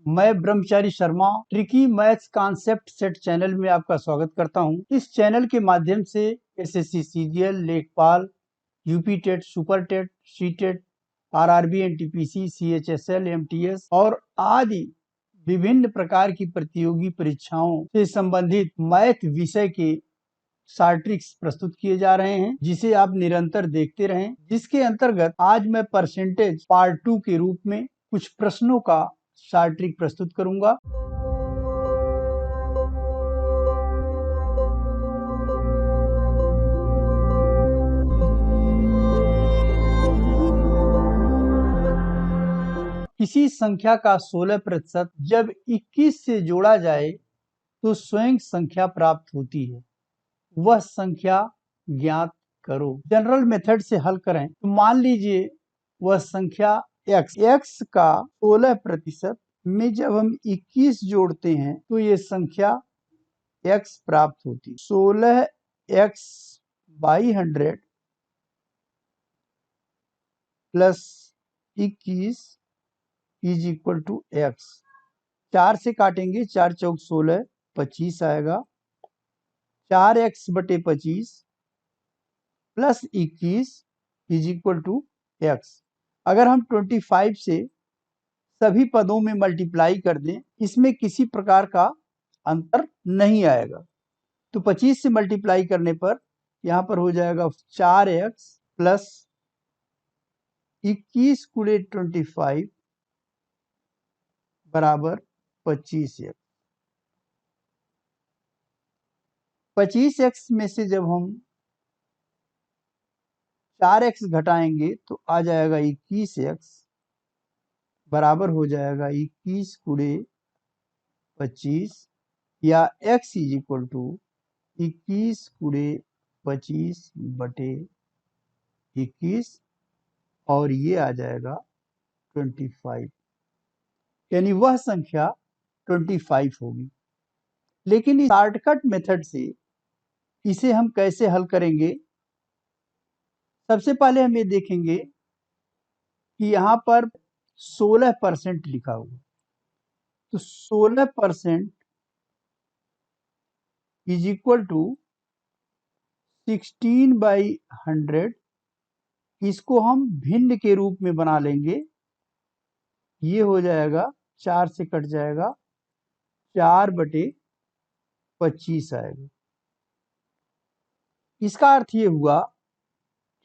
मैं ब्रह्मचारी Sharma tricky maths concept set channel में आपका स्वागत करता हूं। इस चैनल के माध्यम से SSC CGL, Lekhpal, UP TET, super TET, C TET, RRB, NTPC, CHSL, MTS और आदि विभिन्न प्रकार की प्रतियोगी परीक्षाओं से संबंधित मैथ विषय के शॉर्ट ट्रिक्स प्रस्तुत किए जा रहे हैं, जिसे आप निरंतर देखते रहें। जिसके अंतर्गत आज मैं परसेंटेज पार्ट 2 के रूप में कुछ प्रश्नों का शॉर्ट ट्रिक प्रस्तुत करूंगा। किसी संख्या का 16% जब 21 से जोड़ा जाए तो स्वयं संख्या प्राप्त होती है। वह संख्या ज्ञात करो। जनरल मेथड से हल करें तो मान लीजिए वह संख्या x का 16% में जब हम 21 जोड़ते हैं तो ये संख्या x प्राप्त होती है। 16x/100 plus 21 is equal to x। 4 से काटेंगे, 4 चौक 16, 25 आएगा। 4x/25 plus 21 is equal to x। अगर हम 25 से सभी पदों में मल्टीप्लाई कर दें, इसमें किसी प्रकार का अंतर नहीं आएगा। तो 25 से मल्टीप्लाई करने पर यहाँ पर हो जाएगा 4x प्लस 21 गुणे 25 बराबर 25x। 25x में से जब हम 4x घटाएंगे तो आ जाएगा 21x बराबर हो जाएगा 21 गुणे 25 या x इज इक्वल टू 21 गुणे 25/21 और ये आ जाएगा 25, यानी वह संख्या 25 होगी। लेकिन इस शॉर्टकट मेथड से इसे हम कैसे हल करेंगे? सबसे पहले हम ये देखेंगे कि यहाँ पर 16% लिखा हुआ, तो 16% इज इक्वल टू 16/100। इसको हम भिन्न के रूप में बना लेंगे। ये हो जाएगा, 4 से कट जाएगा, 4/25 आएगा। इसका अर्थ ये हुआ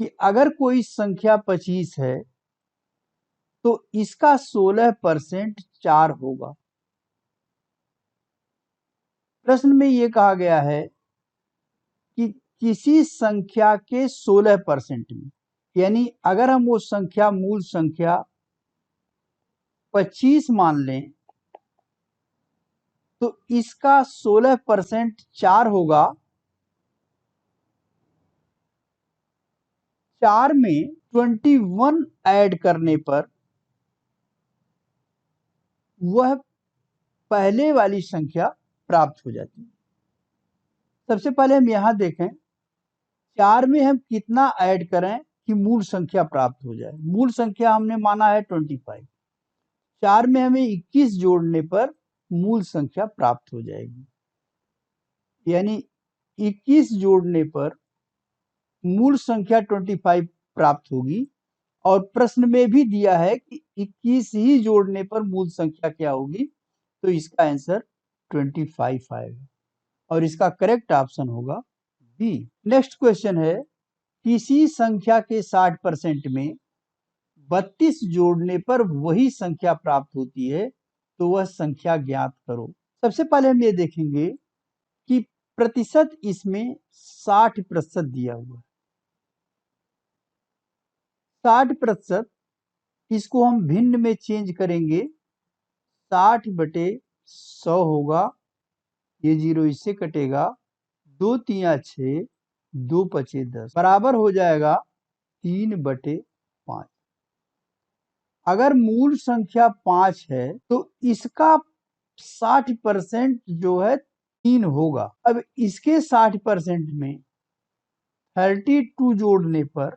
कि अगर कोई संख्या 25 है तो इसका 16% 4 होगा। प्रश्न में ये कहा गया है कि किसी संख्या के 16% में, यानी अगर हम वो संख्या मूल संख्या 25 मान लें तो इसका 16% 4 होगा। 4 में 21 ऐड करने पर वह पहले वाली संख्या प्राप्त हो जाती है। सबसे पहले हम यहां देखें, 4 में हम कितना ऐड करें कि मूल संख्या प्राप्त हो जाए। मूल संख्या हमने माना है 25। 4 में हमें 21 जोड़ने पर मूल संख्या प्राप्त हो जाएगी, यानी 21 जोड़ने पर मूल संख्या 25 प्राप्त होगी। और प्रश्न में भी दिया है कि 21 ही जोड़ने पर मूल संख्या क्या होगी, तो इसका आंसर 25 आएगा और इसका करेक्ट ऑप्शन होगा बी। नेक्स्ट क्वेश्चन है, किसी संख्या के 60% में 32 जोड़ने पर वही संख्या प्राप्त होती है, तो वह संख्या ज्ञात करो। सबसे पहले हम ये देखेंगे कि प्रतिशत इसमें 60% दिया हुआ है। 60%, इसको हम भिन्न में चेंज करेंगे, 60/100 होगा। ये 0 इससे कटेगा, 2 3 6, 2 5 10 बराबर हो जाएगा 3/5। अगर मूल संख्या 5 है तो इसका 60% जो है 3 होगा। अब इसके 60% में 32 जोड़ने पर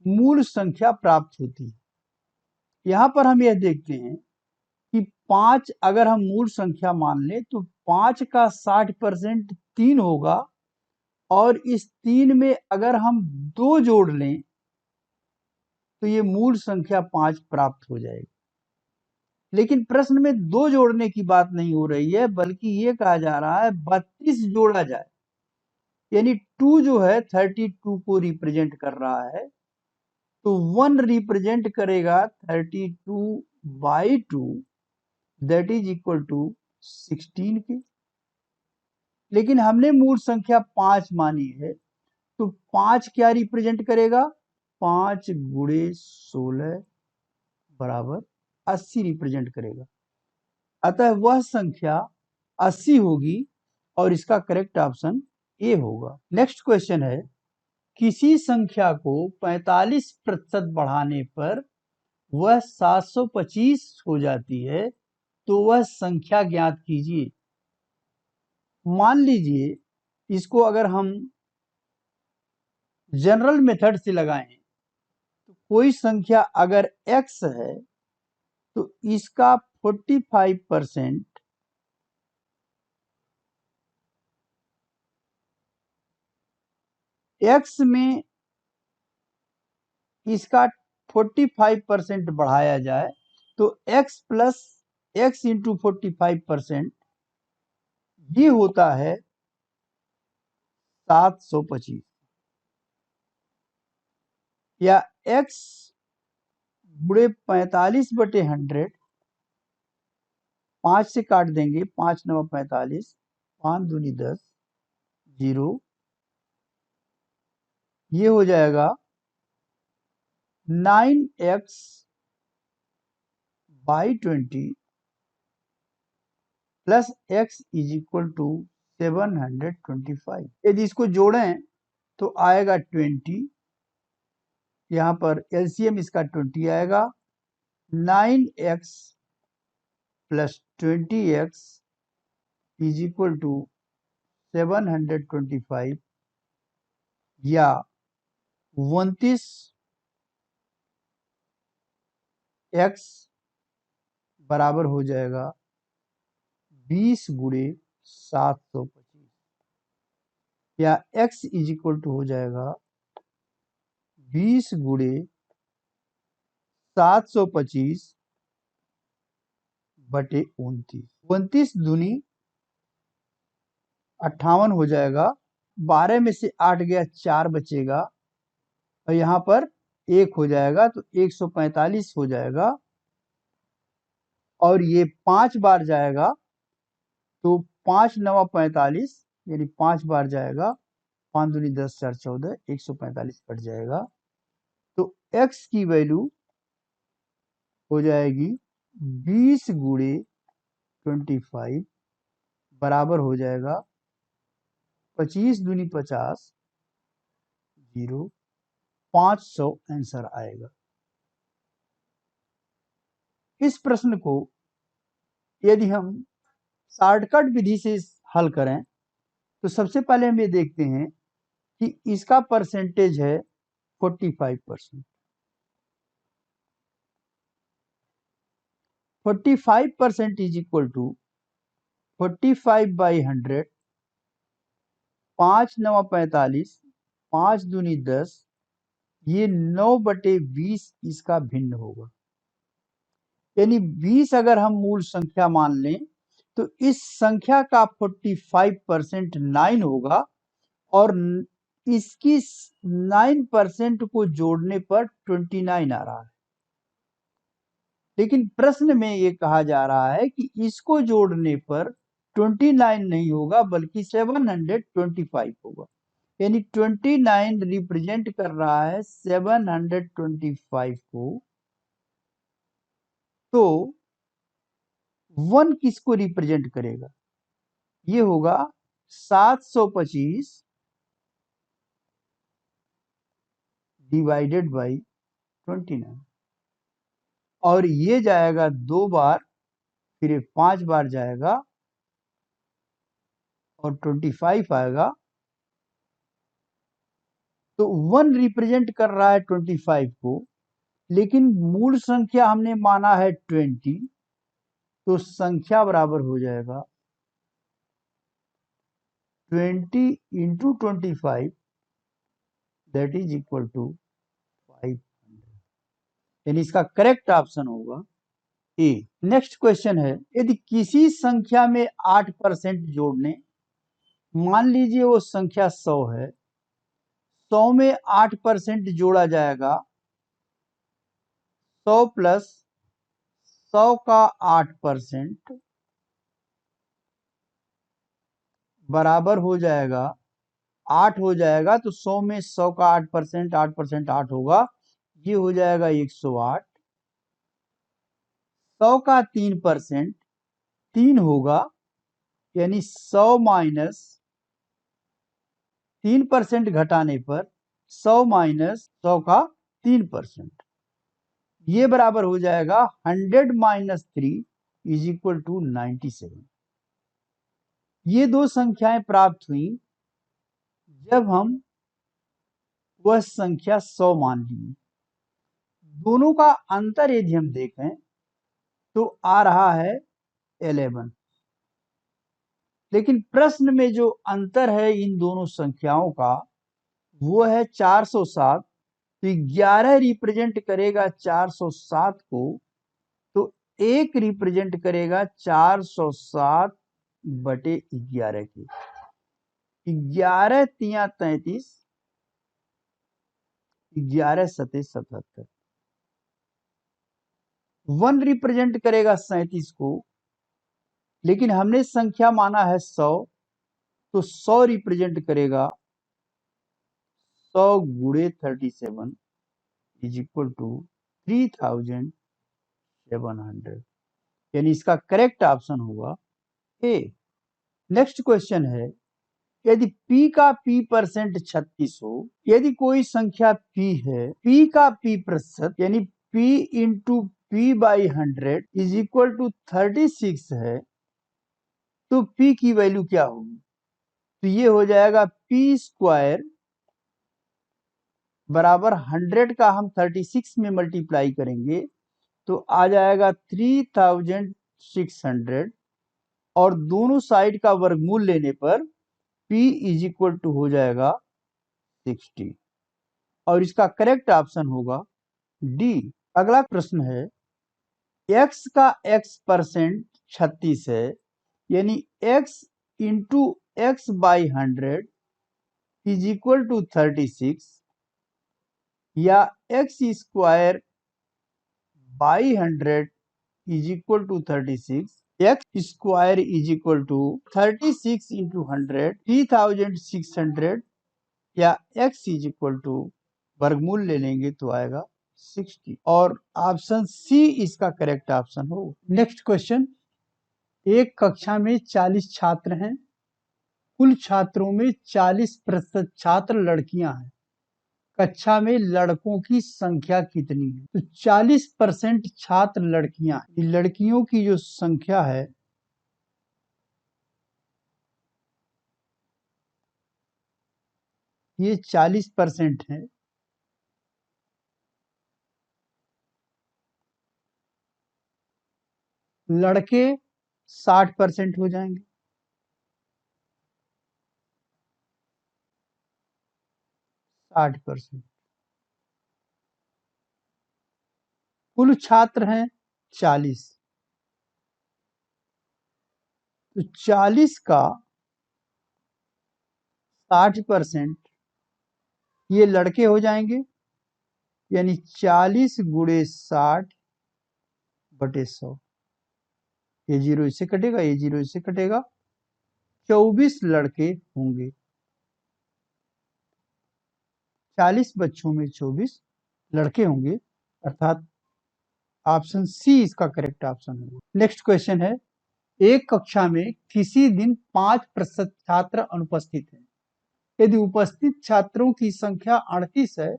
मूल संख्या प्राप्त होती है, यहां पर हम यह देखते हैं कि 5 अगर हम मूल संख्या मान लें तो 5 का 60% 3 होगा, और इस 3 में अगर हम 2 जोड़ लें तो ये मूल संख्या 5 प्राप्त हो जाएगी। लेकिन प्रश्न में 2 जोड़ने की बात नहीं हो रही है, बल्कि ये कहा जा रहा है 32 जोड़ा जाए, यानी 2 जो है 32 को रिप्रेजेंट कर रहा है, तो 1 रिप्रेजेंट करेगा 32/2, दैट इज इक्वल टू 16 के। लेकिन हमने मूल संख्या 5 मानी है, तो 5 क्या रिप्रेजेंट करेगा? 5 गुणे 16 बराबर 80 रिप्रेजेंट करेगा। अतः वह संख्या 80 होगी, और इसका करेक्ट ऑप्शन ए होगा। नेक्स्ट क्वेश्चन है, किसी संख्या को 45% बढ़ाने पर वह 725 हो जाती है, तो वह संख्या ज्ञात कीजिए। मान लीजिए इसको अगर हम जनरल मेथड से लगाएं, तो कोई संख्या अगर x है तो इसका 45% x में इसका 45% बढ़ाया जाए तो x प्लस x इंटू 45% ये होता है 725, या x गुणे 45/100, 5 से काट देंगे, 5 9 45, 5 दूनी 10, 0, ये हो जाएगा 9x/20 plus x is equal to 725। यदि इसको जोड़ें तो आएगा 20, यहाँ पर एलसीएम इसका 20 आएगा। 9x plus 20x is equal to 725, या 29x बराबर हो जाएगा 20 गुणे 725, या x इज इक्वल टू हो जाएगा 20 गुणे 725 बटे 29। 29 दूनी 58 हो जाएगा, 12 में से 8 गया, 4 बचेगा, और यहाँ पर 1 हो जाएगा, तो 145 हो जाएगा, और ये 5 बार जाएगा तो 5 9 45, यानी 5 बार जाएगा, 5 दूनी 10 4 14, 145 कट जाएगा, तो x की वैल्यू हो जाएगी 20 गुणे 25 बराबर हो जाएगा 25 दूनी 50, 0, 500 आंसर आएगा। इस प्रश्न को यदि हम शॉर्टकट विधि से हल करें तो सबसे पहले हम ये देखते हैं कि इसका परसेंटेज है 45%। 45% इज इक्वल टू 45/100, 5 9 45, 5 दूनी 10, ये 9/20 इसका भिन्न होगा। यानी 20 अगर हम मूल संख्या मान लें तो इस संख्या का 45% 9 होगा, और इसकी 9% को जोड़ने पर 29 आ रहा है। लेकिन प्रश्न में ये कहा जा रहा है कि इसको जोड़ने पर 29 नहीं होगा, बल्कि 725 होगा, यानी 29 रिप्रेजेंट कर रहा है 725 को, तो 1 किसको रिप्रेजेंट करेगा? ये होगा 725 डिवाइडेड बाई 29, और ये जाएगा 2 बार, फिर 5 बार जाएगा, और 25 आएगा, तो 1 रिप्रेजेंट कर रहा है 25 को, लेकिन मूल संख्या हमने माना है 20, तो संख्या बराबर हो जाएगा 20 into 25, that is equal to 500। यानी इसका करेक्ट ऑप्शन होगा ए। नेक्स्ट क्वेश्चन है, यदि किसी संख्या में 8% जोड़ने, मान लीजिए वो संख्या 100 है, 100 में 8% जोड़ा जाएगा, 100 प्लस 100 का 8% बराबर हो जाएगा 8 हो जाएगा। तो 100 में 100 का 8%, 8% 8 होगा, ये हो जाएगा 108। 100 का 3% 3 होगा, यानी 100 माइनस 3% घटाने पर 100 माइनस 100 का 3%, ये बराबर हो जाएगा 100 माइनस 3 इज इक्वल टू 97। ये दो संख्याएं प्राप्त हुई जब हम वह संख्या 100 मान लिए। दोनों का अंतर यदि हम देखें तो आ रहा है 11, लेकिन प्रश्न में जो अंतर है इन दोनों संख्याओं का वो है 407। तो 11 रिप्रेजेंट करेगा 407 को, तो 1 रिप्रेजेंट करेगा 407 बटे 11 के। 11 तिया 33, 11 सते 77। 1 रिप्रेजेंट करेगा 37 को, लेकिन हमने संख्या माना है 100, तो 100 रिप्रेजेंट करेगा 100 गुणे 37 इज इक्वल टू 3700। यानी इसका करेक्ट ऑप्शन होगा ए। नेक्स्ट क्वेश्चन है, यदि p का p% 36 हो, यदि कोई संख्या p है, p का p प्रतिशत यानी p into p by 100 is equal to 36 है, तो p की वैल्यू क्या होगी? तो ये हो जाएगा p स्क्वायर बराबर 100 का हम 36 में मल्टीप्लाई करेंगे तो आ जाएगा 3600, और दोनों साइड का वर्गमूल लेने पर p इज इक्वल टू हो जाएगा 60, और इसका करेक्ट ऑप्शन होगा डी। अगला प्रश्न है, x का x% 36 है, यानी x into x by 100 is equal to 36, या x square by 100 is equal to 36, x square is equal to 36 into 100 3600, या x इज इक्वल टू वर्गमूल ले लेंगे तो आएगा 60, और ऑप्शन सी इसका करेक्ट ऑप्शन हो। नेक्स्ट क्वेश्चन, एक कक्षा में 40 छात्र हैं, कुल छात्रों में 40% छात्र लड़कियां हैं, कक्षा में लड़कों की संख्या कितनी है? तो 40% छात्र लड़कियां हैं, लड़कियों की जो संख्या है ये 40% है। लड़के 60% हो जाएंगे। 60%। कुल छात्र हैं 40, तो 40 का 60% ये लड़के हो जाएंगे, यानी 40 गुणे 60 बटे 100। ये जीरो इससे कटेगा, ये जीरो इससे कटेगा, 24 लड़के होंगे। 40 बच्चों में 24 लड़के होंगे, अर्थात ऑप्शन सी इसका करेक्ट ऑप्शन होगा। नेक्स्ट क्वेश्चन है, एक कक्षा में किसी दिन 5% छात्र अनुपस्थित हैं, यदि उपस्थित छात्रों की संख्या 38 है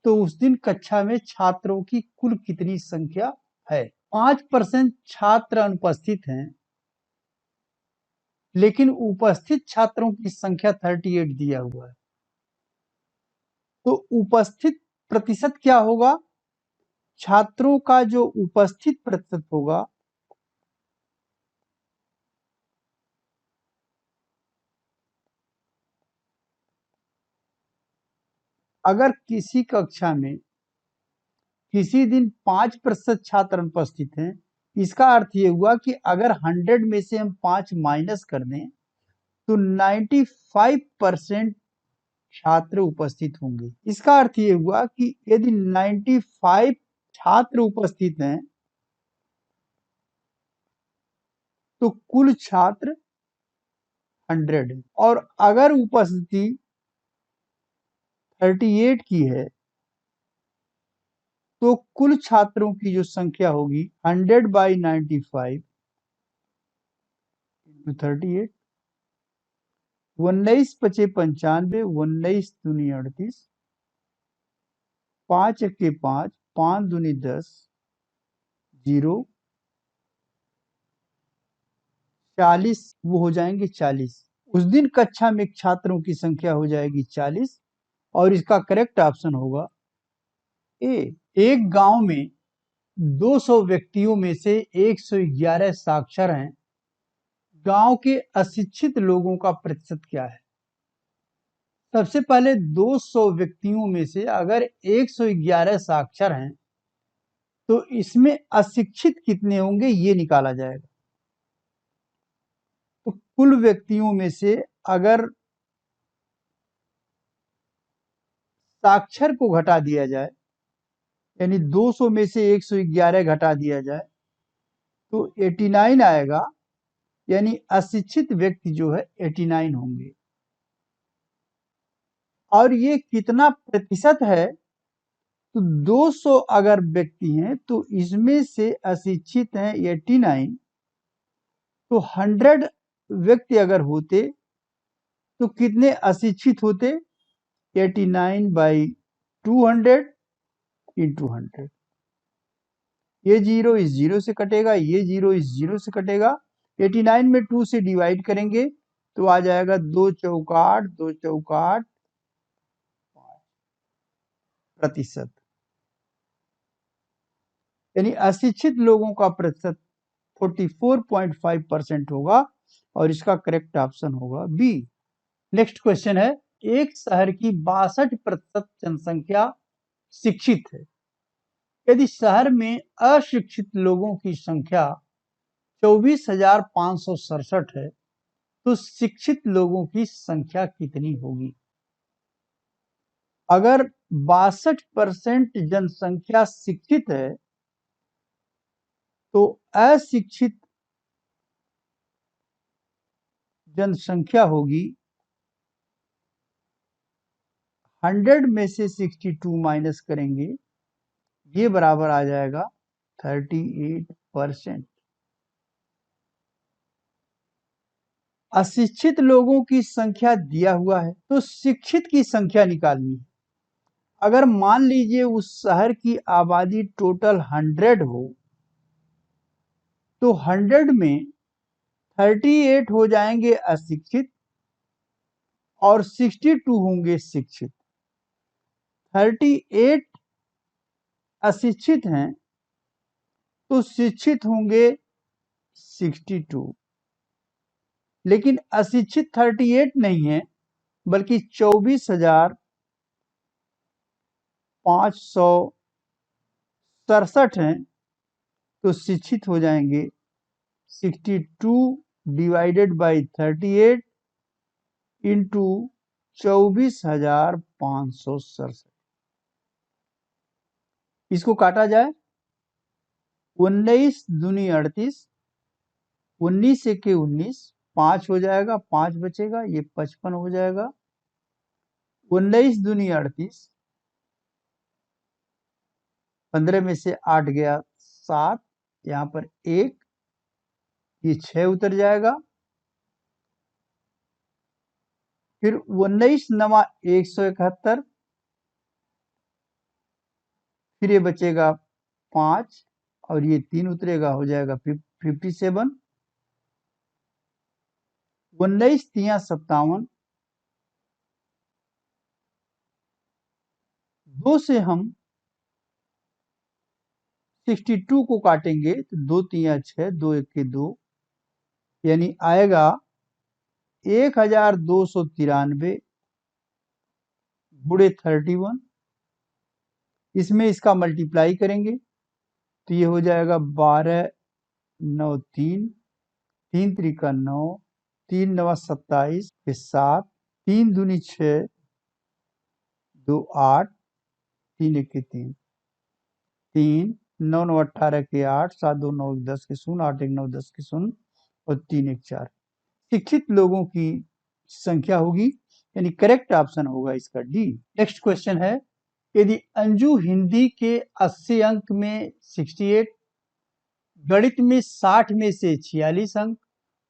तो उस दिन कक्षा में छात्रों की कुल कितनी संख्या है? 5% छात्र अनुपस्थित हैं, लेकिन उपस्थित छात्रों की संख्या 38 दिया हुआ है, तो उपस्थित प्रतिशत क्या होगा? छात्रों का जो उपस्थित प्रतिशत होगा अगर किसी कक्षा में किसी दिन 5% छात्र अनुपस्थित हैं, इसका अर्थ ये हुआ कि अगर 100 में से हम 5 माइनस कर दें तो 95% छात्र उपस्थित होंगे। इसका अर्थ ये हुआ कि यदि 95 छात्र उपस्थित हैं तो कुल छात्र 100 है, और अगर उपस्थिति 38 की है तो कुल छात्रों की जो संख्या होगी 100/95 × 38, 19 पचे 95, 19 दूनी 38, 5 के 5, 5 दूनी 10, 0, 40 वो हो जाएंगे 40। उस दिन कक्षा में छात्रों की संख्या हो जाएगी 40 और इसका करेक्ट ऑप्शन होगा ए। एक गांव में 200 व्यक्तियों में से 111 साक्षर हैं। गांव के अशिक्षित लोगों का प्रतिशत क्या है? सबसे पहले 200 व्यक्तियों में से अगर 111 साक्षर हैं तो इसमें अशिक्षित कितने होंगे ये निकाला जाएगा। तो कुल व्यक्तियों में से अगर साक्षर को घटा दिया जाए, यानी 200 में से 111 घटा दिया जाए तो 89 आएगा, यानी अशिक्षित व्यक्ति जो है 89 होंगे। और ये कितना प्रतिशत है? तो 200 अगर व्यक्ति हैं तो इसमें से अशिक्षित हैं 89, तो 100 व्यक्ति अगर होते तो कितने अशिक्षित होते? 89/200 × 100। ये 0 इस 0 से कटेगा, ये 0 इस 0 से कटेगा। 89 में 2 से डिवाइड करेंगे तो आ जाएगा 2 चौका 8, 2 चौका 8 प्रतिशत, यानी अशिक्षित लोगों का प्रतिशत 44.5% होगा और इसका करेक्ट ऑप्शन होगा बी। नेक्स्ट क्वेश्चन है, एक शहर की 62% जनसंख्या शिक्षित है। यदि शहर में अशिक्षित लोगों की संख्या 24,567 है तो शिक्षित लोगों की संख्या कितनी होगी? अगर 62% जनसंख्या शिक्षित है तो अशिक्षित जनसंख्या होगी 100 में से 62 माइनस करेंगे, ये बराबर आ जाएगा 38%। अशिक्षित लोगों की संख्या दिया हुआ है तो शिक्षित की संख्या निकालनी है। अगर मान लीजिए उस शहर की आबादी टोटल 100 हो तो 100 में 38 हो जाएंगे अशिक्षित और 62 होंगे शिक्षित। 38 अशिक्षित हैं तो शिक्षित होंगे 62, लेकिन अशिक्षित 38 नहीं है बल्कि 24,567 हैं, तो शिक्षित हो जाएंगे 62/38 इंटू 24,567। इसको काटा जाए, 19 दूनी 38, 19 के 19, 5 हो जाएगा, 5 बचेगा, ये 55 हो जाएगा। 19 दूनी 38, 15 में से 8 गया 7, यहाँ पर 1, ये 6 उतर जाएगा। फिर 19 नवा 171, फिर ये बचेगा 5 और ये 3 उतरेगा, हो जाएगा 57। 19 तिया 57, 2 से हम 62 को काटेंगे तो 2 3 6, 2 1 के 2, यानी आएगा 1293 गुणे 31। इसमें इसका मल्टीप्लाई करेंगे तो ये हो जाएगा 12 9 3, 3 त्रिका 9, 3 9 27 के 7, 3 दूनी 6, 2 8, 3 1 के 3, 3 9 9 18 के 8, 7 2 9 10 के 0, 8 1 9 10 के 0 और 3 1 4 शिक्षित लोगों की संख्या होगी, यानी करेक्ट ऑप्शन होगा इसका डी। नेक्स्ट क्वेश्चन है, यदि अंजू हिंदी के 80 अंक में 68, गणित में 60 में से 46 अंक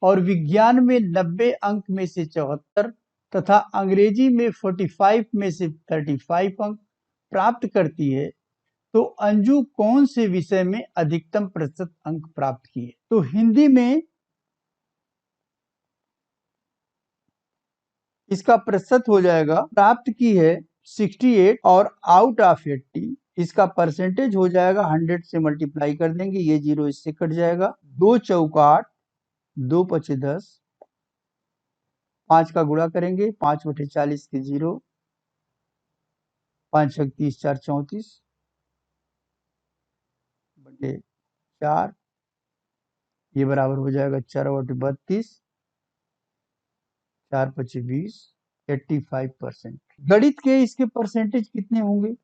और विज्ञान में 90 अंक में से 74 तथा अंग्रेजी में 45 में से 35 अंक प्राप्त करती है, तो अंजू कौन से विषय में अधिकतम प्रतिशत अंक प्राप्त किए? तो हिंदी में इसका प्रतिशत हो जाएगा, प्राप्त की है 68 और आउट ऑफ 80, इसका परसेंटेज हो जाएगा 100 से मल्टीप्लाई कर देंगे, ये 0 इससे कट जाएगा, 2 चौका 8, 2 पचे 10, 5 का गुणा करेंगे, 5 बटे 40 के 0, 5 छक 30, 4 34 बटे 4, ये बराबर हो जाएगा 4 बटे 32, 4 पचे 20, 85%। गणित के इसके परसेंटेज कितने होंगे?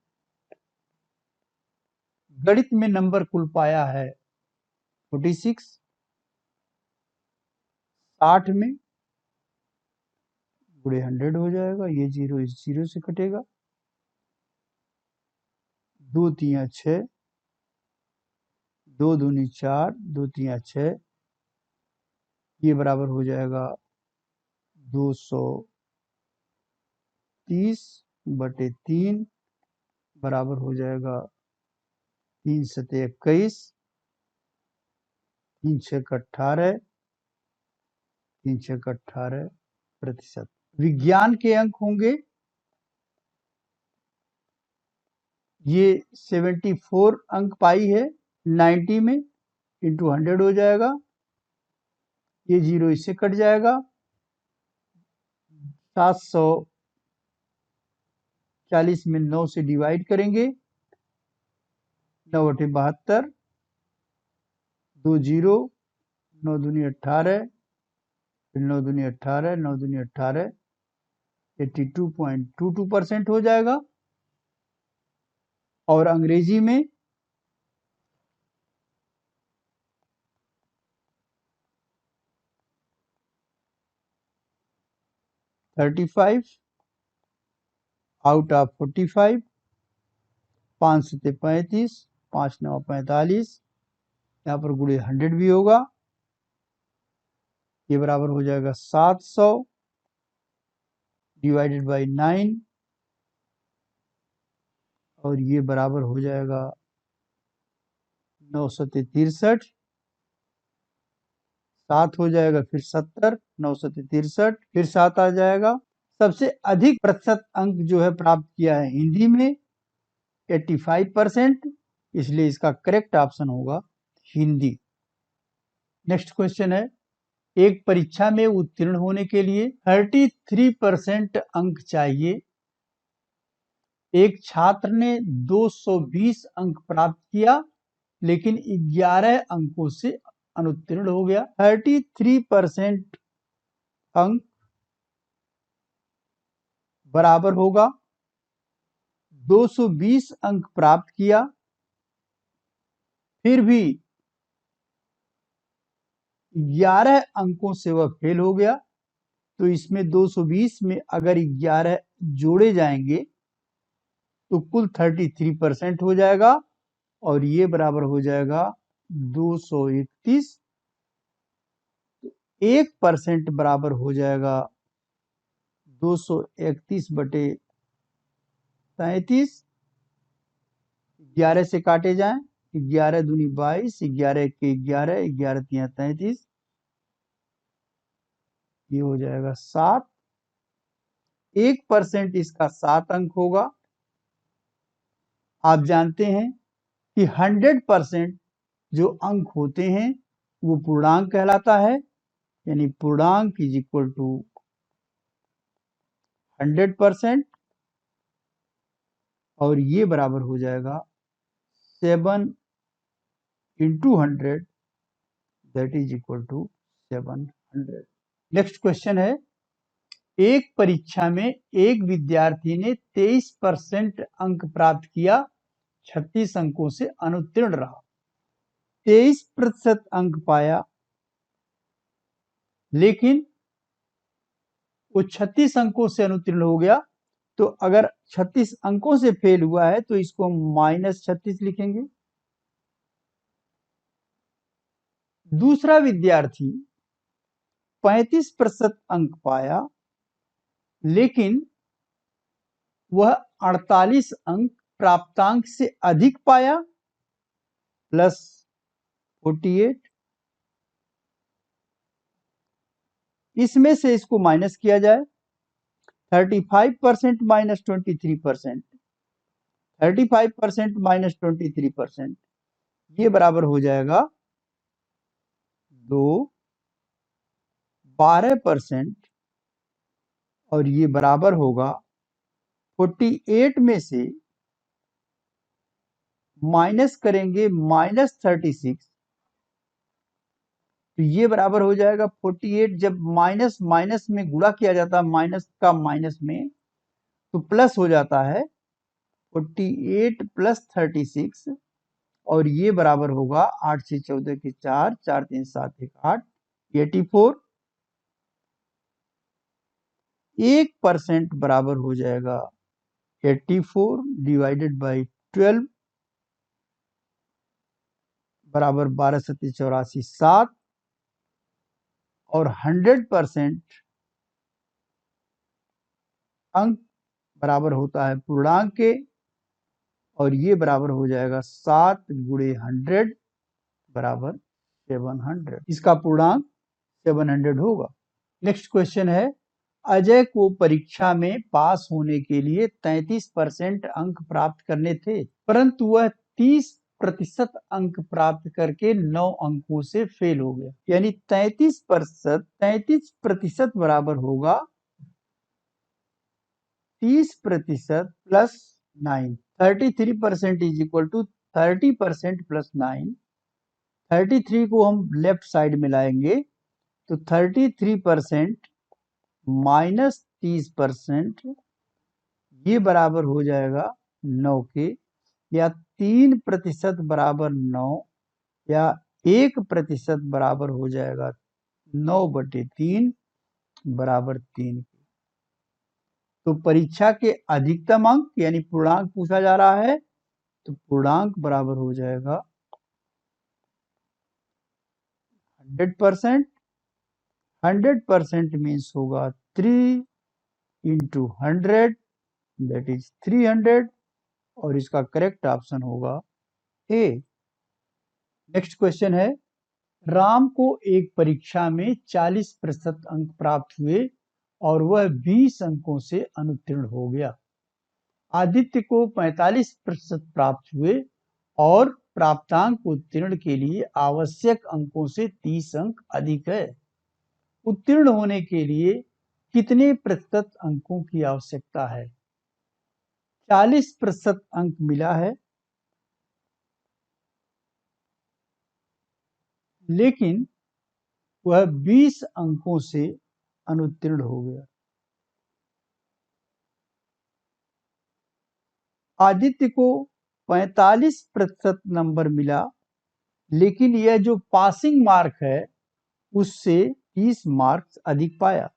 गणित में नंबर कुल पाया है 46, 60 में गुणे 100 हो जाएगा, ये 0 इस 0 से कटेगा, 2 3 6, 2 दूनी 4, 2 3 6, ये बराबर हो जाएगा 230 बटे 3 बराबर हो जाएगा 3 सते 21, 3 छक 18, 3 छक 18%। विज्ञान के अंक होंगे, ये 74 अंक पाई है, 90 में इंटू 100 हो जाएगा, ये 0 इससे कट जाएगा, 740 में 9 से डिवाइड करेंगे, 9 बटे 72, 2 0, 9 दूनी 18, फिर 9 दूनी 18, 9 दूनी 18, 82.22% हो जाएगा। और अंग्रेजी में $35 आउट ऑफ 45, 5 सते 35, 5 9 45, यहाँ पर गुणे 100 भी होगा, ये बराबर हो जाएगा 700 डिवाइडेड बाई 9 और ये बराबर हो जाएगा 9 सते 63, 7 हो जाएगा, फिर 70, 9 सते 63, फिर 7 आ जाएगा। सबसे अधिक प्रतिशत अंक जो है प्राप्त किया है हिंदी में 85%, इसलिए इसका करेक्ट ऑप्शन होगा हिंदी। नेक्स्ट क्वेश्चन है, एक परीक्षा में उत्तीर्ण होने के लिए 33% अंक चाहिए। एक छात्र ने 220 अंक प्राप्त किया लेकिन 11 अंकों से अनुत्तीर्ण हो गया। 33% अंक बराबर होगा 220 अंक प्राप्त किया, फिर भी 11 अंकों से वह फेल हो गया, तो इसमें 220 में अगर 11 जोड़े जाएंगे तो कुल 33% हो जाएगा और ये बराबर हो जाएगा 231, 1% बराबर हो जाएगा 231 बटे 33, 11 से काटे जाएं, 11 दूनी 22, 11 के 11, 11 तिया 33, ये हो जाएगा 7, 1% इसका 7 अंक होगा। आप जानते हैं कि 100% जो अंक होते हैं वो पूर्णांक कहलाता है, यानी पूर्णांक इज इक्वल टू 100%, और ये बराबर हो जाएगा 7 into 100, that is equal to 700। Next question है, एक परीक्षा में एक विद्यार्थी ने 23% अंक प्राप्त किया, 36 अंकों से अनुत्तीर्ण रहा। 23% अंक पाया, लेकिन वो 36 अंकों से अनुत्तीर्ण हो गया। तो अगर 36 अंकों से फेल हुआ है तो इसको -36 लिखेंगे। दूसरा विद्यार्थी 35% अंक पाया, लेकिन वह 48 अंक प्राप्तांक से अधिक पाया, प्लस 48। इसमें से इसको माइनस किया जाए, 35% माइनस 23%, 35% माइनस 23%, ये बराबर हो जाएगा 2, 12%, और ये बराबर होगा 48 में से माइनस करेंगे -36, तो ये बराबर हो जाएगा 48। जब माइनस माइनस में गुणा किया जाता है, माइनस का माइनस में, तो प्लस हो जाता है 48 प्लस 36, और ये बराबर होगा 8 से 14 के 4, 4 3 7 1 8, 84। 1% बराबर हो जाएगा 84 डिवाइडेड बाई 12, बराबर 12 सत्ती 84 7, और 100% अंक बराबर होता है पूर्णांक के, और ये बराबर हो जाएगा 7 गुणे 100 बराबर 700। इसका पूर्णांक 700 होगा। नेक्स्ट क्वेश्चन है, अजय को परीक्षा में पास होने के लिए 33% अंक प्राप्त करने थे, परंतु वह 30% अंक प्राप्त करके 9 अंकों से फेल हो गया। यानी 33% बराबर होगा 30% plus 9। 33% is equal to 30% plus 9। 33 को हम लेफ्ट साइड में लाएंगे तो 33% माइनस 30%, ये बराबर हो जाएगा 9 के, या 3% बराबर 9, या 1% बराबर हो जाएगा 9/3 बराबर 3। तो परीक्षा के अधिकतम अंक यानी पूर्णांक पूछा जा रहा है, तो पूर्णांक बराबर हो जाएगा 100%। 100% मीन्स होगा 3 इंटू 100, दैट इज 300, और इसका करेक्ट ऑप्शन होगा ए। नेक्स्ट क्वेश्चन है, राम को एक परीक्षा में 40% अंक प्राप्त हुए और वह 20 अंकों से अनुत्तीर्ण हो गया। आदित्य को 45% प्राप्त हुए और प्राप्तांक उत्तीर्ण के लिए आवश्यक अंकों से 30 अंक अधिक है। उत्तीर्ण होने के लिए कितने प्रतिशत अंकों की आवश्यकता है? 40% अंक मिला है, लेकिन वह 20 अंकों से अनुत्तीर्ण हो गया। आदित्य को 45% नंबर मिला, लेकिन यह जो पासिंग मार्क है उससे 30 मार्क्स अधिक पाया।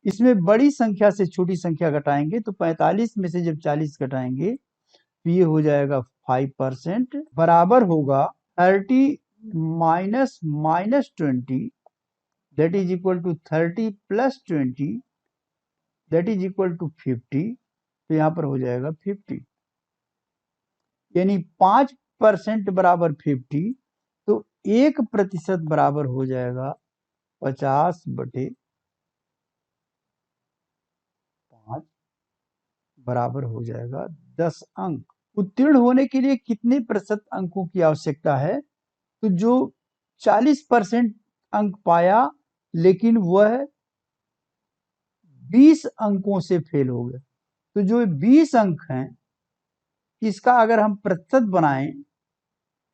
इसमें बड़ी संख्या से छोटी संख्या घटाएंगे तो 45 में से जब 40 घटाएंगे तो ये हो जाएगा 5%, बराबर होगा 30 minus -20, that is equal to 30 plus 20, that is equal to 50। तो यहाँ पर हो जाएगा 50, यानी 5% बराबर 50, तो 1% बराबर हो जाएगा 50/5, बराबर हो जाएगा 10 अंक। उत्तीर्ण होने के लिए कितने प्रतिशत अंकों की आवश्यकता है? तो जो 40% अंक पाया लेकिन वह 20 अंकों से फेल हो गया, तो जो 20 अंक हैं इसका अगर हम प्रतिशत बनाएं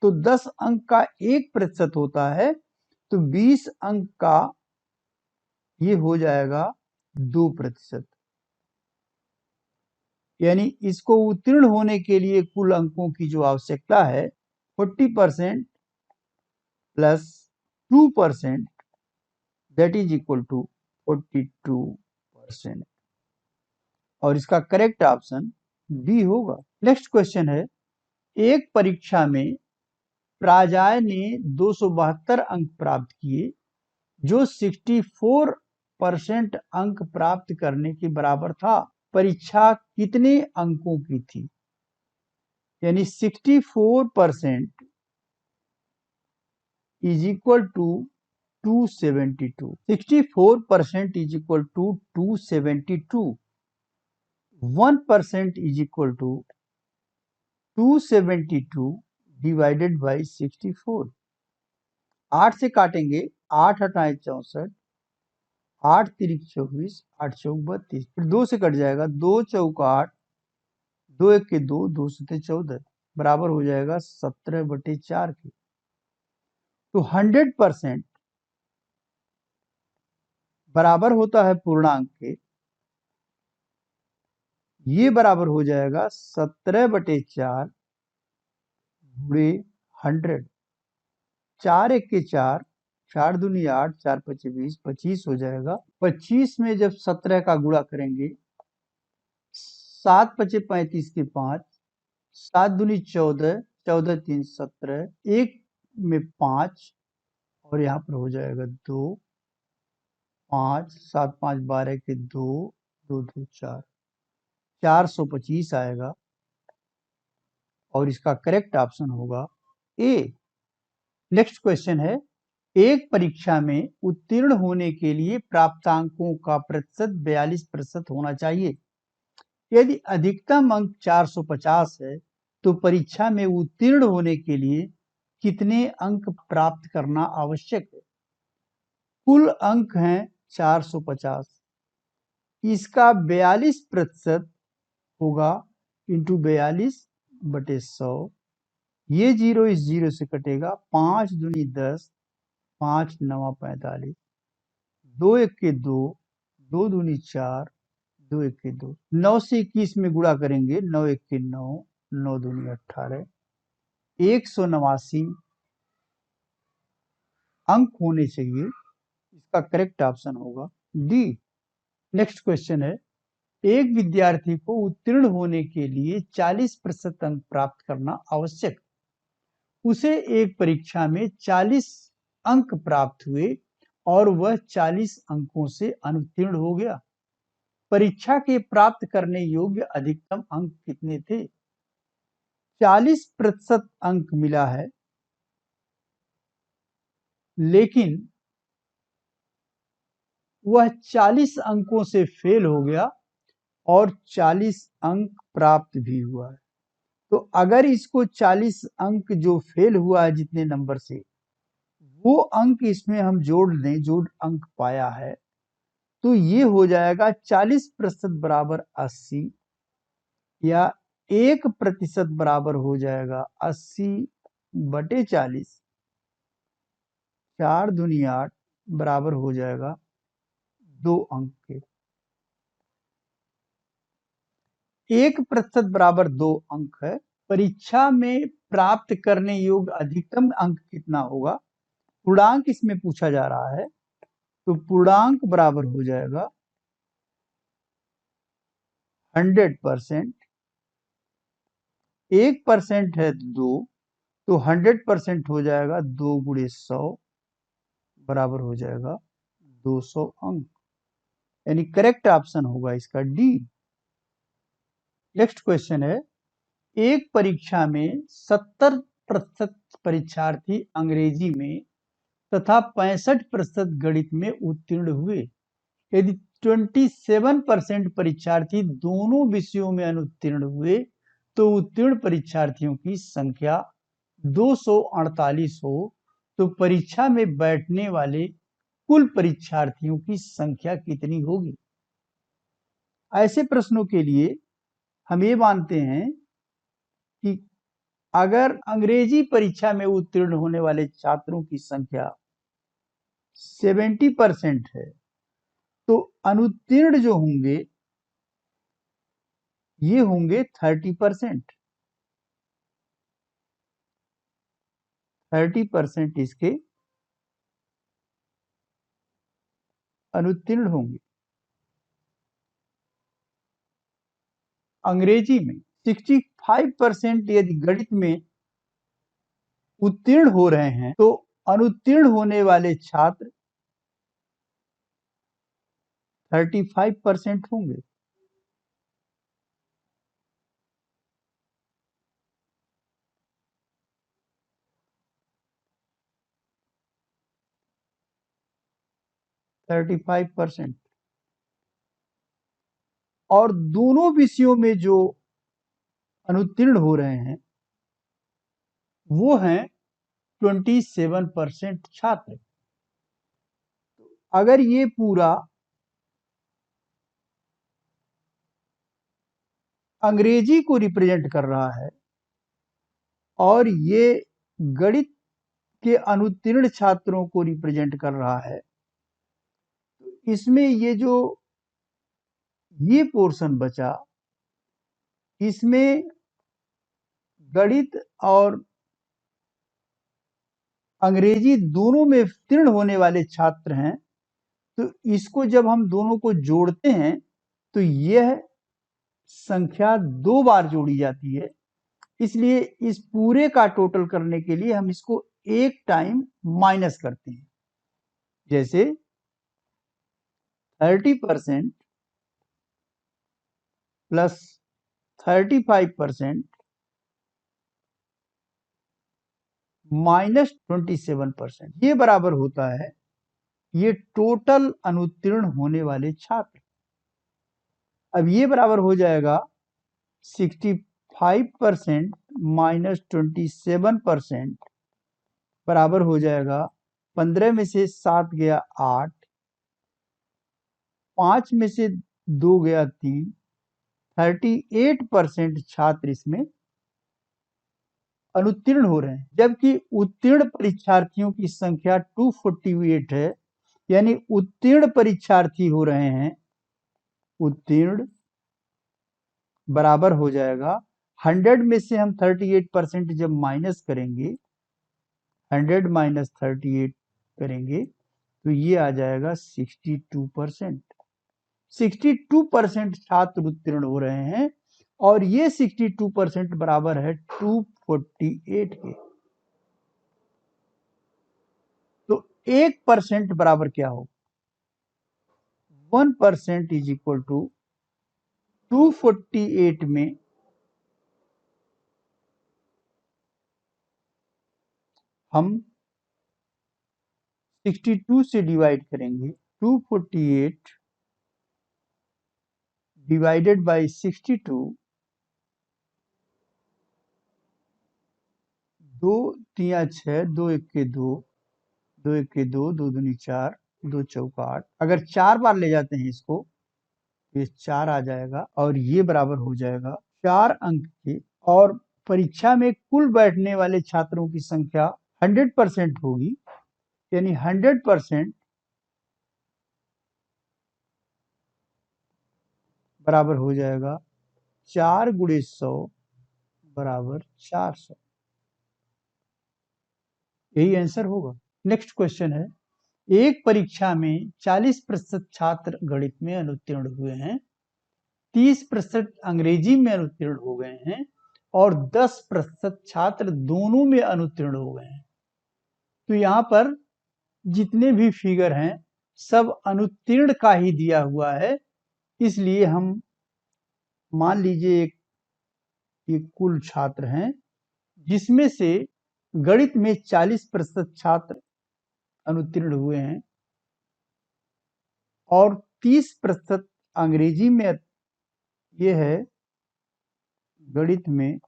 तो 10 अंक का 1% होता है, तो 20 अंक का ये हो जाएगा 2%। यानी इसको उत्तीर्ण होने के लिए कुल अंकों की जो आवश्यकता है 40% plus 2% that is equal to 42%। और इसका करेक्ट ऑप्शन बी होगा। नेक्स्ट क्वेश्चन है, एक परीक्षा में प्राजय ने 272 अंक प्राप्त किए जो 64% अंक प्राप्त करने के बराबर था। परीक्षा कितने अंकों की थी? यानी 64% is equal to 272। 64% is equal to 272। 1% is equal to 272 divided by 64। 8 से काटेंगे, 8 हटाए 64, 8 तिरिक 24, 8 चौक 32, फिर 2 से कट जाएगा, 2 चौक 8, 2 एक के 2, 2 सते 14 बराबर हो जाएगा 17/4 के। तो 100% बराबर होता है पूर्णांक के, ये बराबर हो जाएगा 17/4 गुणे 100। 4 एक के 4, 4 दूनी 8, 4 पचे 20, 25 हो जाएगा। 25 में जब 17 का गुणा करेंगे, 7 पचे 35 के 5, 7 दूनी 14, 14 3 17, 1 में 5 और यहाँ पर हो जाएगा 2, 5, 7 5 12 के 2, 2 2 4, 425 आएगा और इसका करेक्ट ऑप्शन होगा ए। नेक्स्ट क्वेश्चन है, एक परीक्षा में उत्तीर्ण होने के लिए प्राप्तांकों का प्रतिशत 42% होना चाहिए। यदि अधिकतम अंक 450 है तो परीक्षा में उत्तीर्ण होने के लिए कितने अंक प्राप्त करना आवश्यक है? कुल अंक हैं 450, इसका 42% होगा इंटू 42/100। ये 0 इस 0 से कटेगा, 5 दूनी 10, 5 9 45, 2 एक के 2, 2 दूनी 4, 2 एक के 2, 9 से 21 में गुणा करेंगे, 9 एक के 9, 9 दूनी 18, 189 अंक होने चाहिए। इसका करेक्ट ऑप्शन होगा डी। नेक्स्ट क्वेश्चन है, एक विद्यार्थी को उत्तीर्ण होने के लिए 40% अंक प्राप्त करना आवश्यक। उसे एक परीक्षा में 40 अंक प्राप्त हुए और वह 40 अंकों से अनुत्तीर्ण हो गया। परीक्षा के प्राप्त करने योग्य अधिकतम अंक कितने थे? 40% अंक मिला है लेकिन वह 40 अंकों से फेल हो गया और 40 अंक प्राप्त भी हुआ है। तो अगर इसको 40 अंक जो फेल हुआ है जितने नंबर से, वो अंक इसमें हम जोड़ दें, जो अंक पाया है, तो ये हो जाएगा 40% बराबर 80 या 1% बराबर हो जाएगा 80/40, 4 दूनी 8 बराबर हो जाएगा 2 अंक के। 1% बराबर 2 अंक है। परीक्षा में प्राप्त करने योग्य अधिकतम अंक कितना होगा? पूर्णांक इसमें पूछा जा रहा है, तो पूर्णांक बराबर हो जाएगा 100%। 1% है 2, तो 100% हो जाएगा 2 गुणे 100 बराबर हो जाएगा 200 अंक। यानी करेक्ट ऑप्शन होगा इसका डी। नेक्स्ट क्वेश्चन है, एक परीक्षा में 70% परीक्षार्थी अंग्रेजी में तथा 65% गणित में उत्तीर्ण हुए। यदि 27% परीक्षार्थी दोनों विषयों में अनुत्तीर्ण हुए तो उत्तीर्ण परीक्षार्थियों की संख्या 248 हो तो परीक्षा में बैठने वाले कुल परीक्षार्थियों की संख्या कितनी होगी? ऐसे प्रश्नों के लिए हम ये मानते हैं कि अगर अंग्रेजी परीक्षा में उत्तीर्ण होने वाले छात्रों की संख्या 70% है तो अनुत्तीर्ण जो होंगे ये होंगे 30%। 30% इसके अनुत्तीर्ण होंगे। अंग्रेजी में 65% यदि गणित में उत्तीर्ण हो रहे हैं तो अनुत्तीर्ण होने वाले छात्र 35% होंगे। और दोनों विषयों में जो अनुत्तीर्ण हो रहे हैं वो हैं 27% छात्र। अगर ये पूरा अंग्रेजी को रिप्रेजेंट कर रहा है और ये गणित के अनुत्तीर्ण छात्रों को रिप्रेजेंट कर रहा है, इसमें ये पोर्शन बचा, इसमें गणित और अंग्रेजी दोनों में उत्तीर्ण होने वाले छात्र हैं, तो इसको जब हम दोनों को जोड़ते हैं तो यह संख्या 2 बार जोड़ी जाती है। इसलिए इस पूरे का टोटल करने के लिए हम इसको एक टाइम माइनस करते हैं। जैसे 30% प्लस 35% माइनस 27%, ये बराबर होता है ये टोटल अनुत्तीर्ण होने वाले छात्र। अब ये बराबर हो जाएगा 65% माइनस 27% बराबर हो जाएगा 15 में से 7 गया 8, 5 में से 2 गया 3, 38% छात्र इसमें अनुत्तीर्ण हो रहे हैं, जबकि उत्तीर्ण परीक्षार्थियों की संख्या 248 है। यानी उत्तीर्ण परीक्षार्थी हो रहे हैं, उत्तीर्ण बराबर हो जाएगा 100 में से हम 38% जब माइनस करेंगे, 100 माइनस 38 करेंगे तो ये आ जाएगा 62%। 62% छात्र उत्तीर्ण हो रहे हैं और ये 62% बराबर है 248 के। तो 1% बराबर क्या हो? 1% इज इक्वल टू 248 में हम 62 से डिवाइड करेंगे। 248 डिवाइडेड बाय 62, 2 3 6, 2 1 के 2, 2 1 के 2, 2 दूनी 4, 2 चौका 8। अगर 4 बार ले जाते हैं इसको तो ये 4 आ जाएगा और ये बराबर हो जाएगा 4 अंक के। और परीक्षा में कुल बैठने वाले छात्रों की संख्या 100% होगी, यानी 100% बराबर हो जाएगा 4 गुणे 100 बराबर 400। यही आंसर होगा। नेक्स्ट क्वेश्चन है, एक परीक्षा में 40% छात्र गणित में अनुत्तीर्ण हुए हैं, 30% अंग्रेजी में अनुत्तीर्ण हो गए हैं और 10% छात्र दोनों में अनुत्तीर्ण हो गए हैं। तो यहाँ पर जितने भी फिगर हैं सब अनुत्तीर्ण का ही दिया हुआ है, इसलिए हम मान लीजिए ये कुल छात्र हैं जिसमें से गणित में 40% छात्र अनुत्तीर्ण हुए हैं और 30% अंग्रेजी में ये है गणित में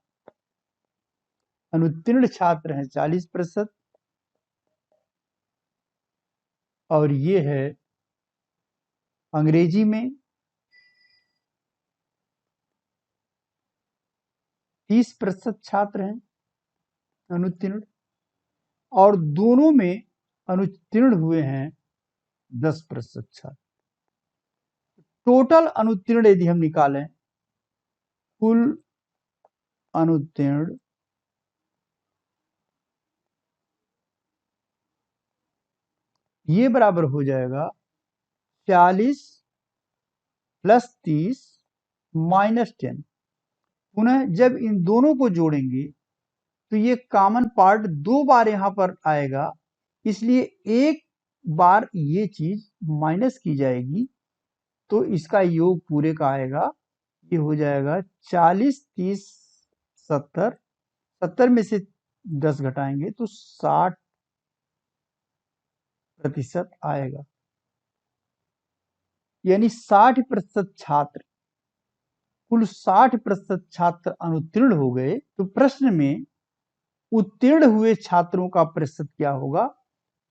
अनुत्तीर्ण छात्र हैं 40%, और ये है अंग्रेजी में 30% छात्र हैं अनुत्तीर्ण, और दोनों में अनुत्तीर्ण हुए हैं 10% छात्र। टोटल अनुत्तीर्ण यदि हम निकालें, कुल अनुत्तीर्ण ये बराबर हो जाएगा 40 + 30 - 10। पुनः जब इन दोनों को जोड़ेंगे तो ये कॉमन पार्ट 2 बार यहां पर आएगा, इसलिए एक बार ये चीज माइनस की जाएगी, तो इसका योग पूरे का आएगा। ये हो जाएगा 40 30 70, 70 में से 10 घटाएंगे तो 60% आएगा। यानी 60% छात्र, कुल 60% छात्र अनुत्तीर्ण हो गए। तो प्रश्न में उत्तीर्ण हुए छात्रों का प्रतिशत क्या होगा?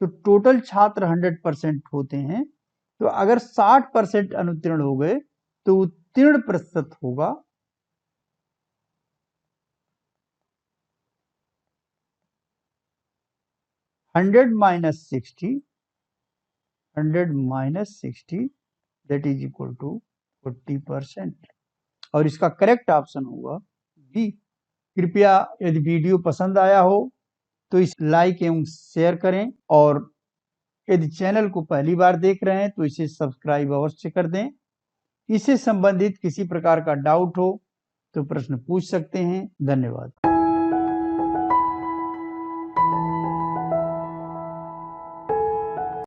तो टोटल छात्र 100% होते हैं, तो अगर 60% अनुत्तीर्ण हो गए तो उत्तीर्ण प्रतिशत होगा 100 - 60, 100 - 60 दैट इज इक्वल टू 40%, और इसका करेक्ट ऑप्शन होगा बी। कृपया यदि वीडियो पसंद आया हो तो इस लाइक एवं शेयर करें, और यदि चैनल को पहली बार देख रहे हैं तो इसे सब्सक्राइब अवश्य कर दें। इससे संबंधित किसी प्रकार का डाउट हो तो प्रश्न पूछ सकते हैं। धन्यवाद।